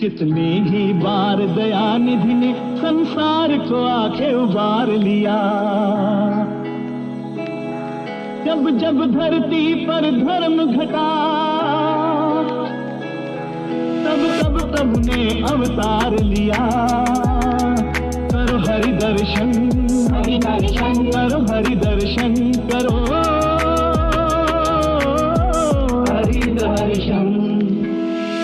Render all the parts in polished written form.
कितनी ही बार दयानिधि ने संसार को आके उबार लिया। जब जब धरती पर धर्म घटा तब ने अवतार लिया। करो हरि दर्शन करो हरि दर्शन करो हरि दर्शन।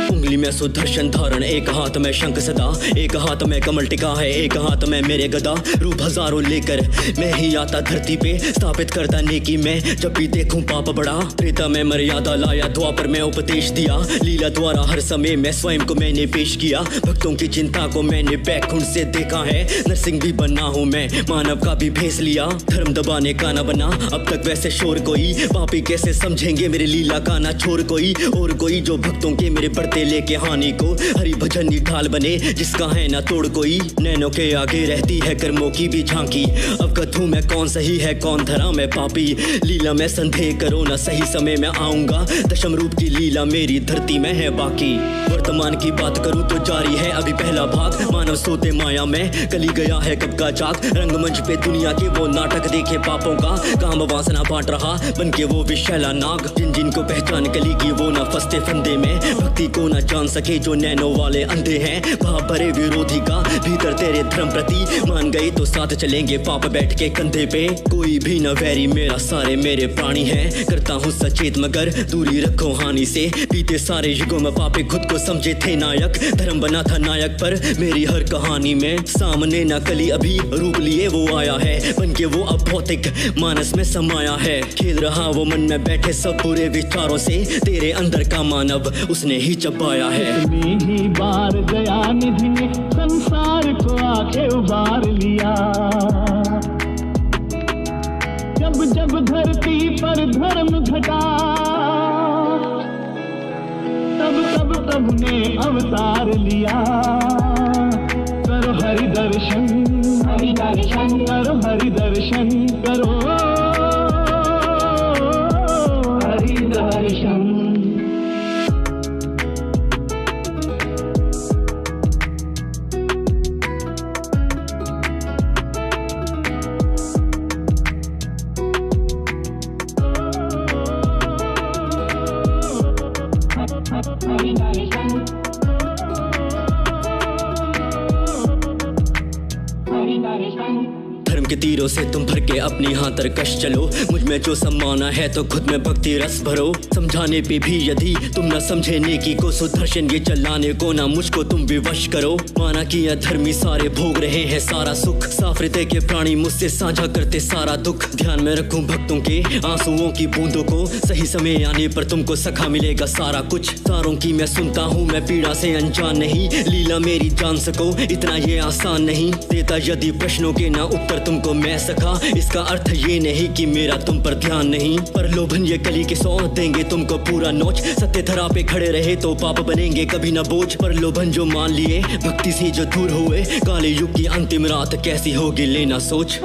उंगली में सुदर्शन धारण, एक हाथ में शंख सदा, एक हाथ में कमल टिका है, एक हाथ में मेरे गदा। रूप हजारों लेकर मैं ही आता धरती पे, स्थापित करता नेकी में जब भी देखूं पाप बड़ा। त्रेता में मर्यादा लाया, द्वापर में उपदेश दिया, लीला द्वारा हर समय में स्वयं को मैंने पेश किया। भक्तों की चिंता को मैंने बैकुंठ से देखा है, नरसिंह भी बना हूँ मैं, मानव का भी भेस लिया। धर्म दबाने का ना बना अब तक वैसे शोर कोई, पापी कैसे समझेंगे मेरी लीला का ना छोर कोई। और कोई जो भक्तों के मेरे बढ़ते लेके हानि को, हरि भजन ही ढाल बने जिसका है ना तोड़ कोई। नैनों के आगे रहती है कर्मों की भी झांकी, अवगत हूँ मैं कौन सही है कौन धरा मैं पापी। लीला में संदेह करो ना, सही समय में आऊंगा, दशम रूप की लीला मेरी धरती में है बाकी। वर्तमान की बात करूं तो जारी है अभी पहला भाग, मानव सोते माया में कली गया है कब का जाग। रंगमंच पे दुनिया के वो नाटक देखे पापों का, काम वासना बांट रहा बन के वो विशैला नाग। जिन जिनको पहचान कली की वो ना फंसते फंदे में, भक्ति को ना जान सके जो नैनो वाले अंधे हैं। भाव भरे विरोधी का भीतर तेरे धर्म प्रति, मान गए तो साथ चलेंगे पाप बैठ के कंधे पे। कोई भी न वैरी मेरा, सारे मेरे प्राणी हैं, करता हूँ सचेत मगर दूरी रखो हानि से। बीते सारे युगों में पापे खुद को समझे थे नायक, धर्म बना था नायक पर मेरी हर कहानी में। सामने न कली अभी रूप लिए वो आया है, बन के वो अब भौतिक मानस में समाया है। खेल रहा वो मन में बैठे सब बुरे विचारों से, तेरे अंदर का मानव उसने ही चबाया है। कितनी ही बार दयानिधि ने संसार को आके उबार लिया। जब जब धरती पर धर्म घटा तब ने अवतार लिया। करो हरि दर्शन करो हरि दर्शन करो हरि दर्शन। धर्म के तीरों से तुम भर के अपनी हाथ तरकश चलो, मुझ में जो सम्माना है तो खुद में भक्ति रस भरो। समझाने पे भी यदि तुम न समझे नेकी को, सुदर्शन ये चलाने को ना मुझको तुम विवश करो। माना कि अधर्मी सारे भोग रहे हैं सारा सुख, साफ हृदय के प्राणी मुझसे साझा करते सारा दुख। ध्यान में रखूं भक्तों के आंसुओं की बूंदों को, सही समय आने पर तुमको सखा मिलेगा सारा कुछ। सारों की मैं सुनता हूँ मैं पीड़ा से अनजान नहीं, लीला मेरी जान सको इतना ये आसान नहीं। देता यदि प्रश्नों के ना उत्तर तुमको मैं सखा, इसका अर्थ ये नहीं कि मेरा तुम पर ध्यान नहीं। पर लोभन ये कली के 100 देंगे तुमको पूरा नोच, सत्य धरा पे खड़े रहे तो पाप बनेंगे कभी ना बोझ। पर लोभन जो मान लिए भक्ति से जो दूर हुए, काले युग की अंतिम रात कैसी होगी लेना सोच।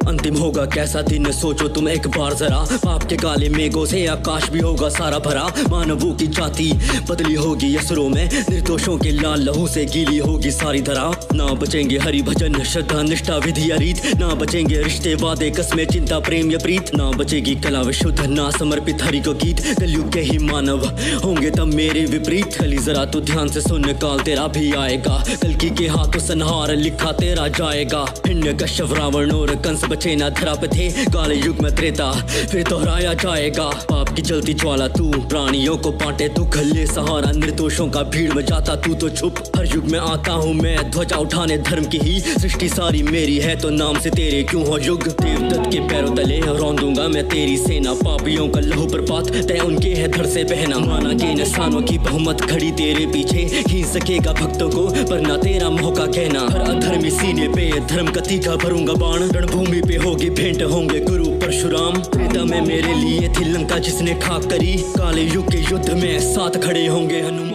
अंतिम होगा कैसा दिन सोचो तुम एक बार जरा, पाप के काले मेघों से आकाश भी होगा सारा भरा। मानवों की जाति बदली होगी असुरों में, निर्दोषों के लाल लहू से गीली होगी सारी धरा। ना बचेंगे हरि भजन श्रद्धा निष्ठा विधि या रीत, ना बचेंगे रिश्ते वादे कस्में चिंता प्रेम या प्रीत। ना बचेगी कला विशुद्ध ना समर्पित हरि को गीत, कलयुग के ही मानव होंगे तब मेरे विपरीत। कली जरा तू ध्यान से सुन काल तेरा भी आएगा, कल्कि के हाथों संहार लिखा तेरा जाएगा। हिरण्य कश्यप रावण और कंस बचे ना धरा पे थे, काले युग में त्रेता फिर दोहराया जाएगा। पाप की जलती ज्वाला तू प्राणियों को बांटे दुख, ले सहारा निर्दोषों का भीड़ में जाता तू तो छुप। हर युग में आता हूँ मैं ध्वजा उठाने धर्म की ही, सृष्टि सारी मेरी है तो नाम से तेरे क्यों हो युग। देवदत्त के पैरों तले रौंदूंगा मैं तेरी सेना, पापियों का लहू प्रपात तय उनके है धड़ से बहना। माना के इंसानों की बहुमत खड़ी तेरे पीछे, खींच सकेगा भक्तों को पर ना तेरा मौका कहना। हर अधर्मी सीने पे धर्म का तीखा भरूंगा बाण, रणभूमि पे होगी भेंट होंगे गुरु परशुराम। त्रेता में मेरे लिए थी लंका जिसने खाक करी, काले युग के युद्ध में साथ खड़े होंगे हनुमान।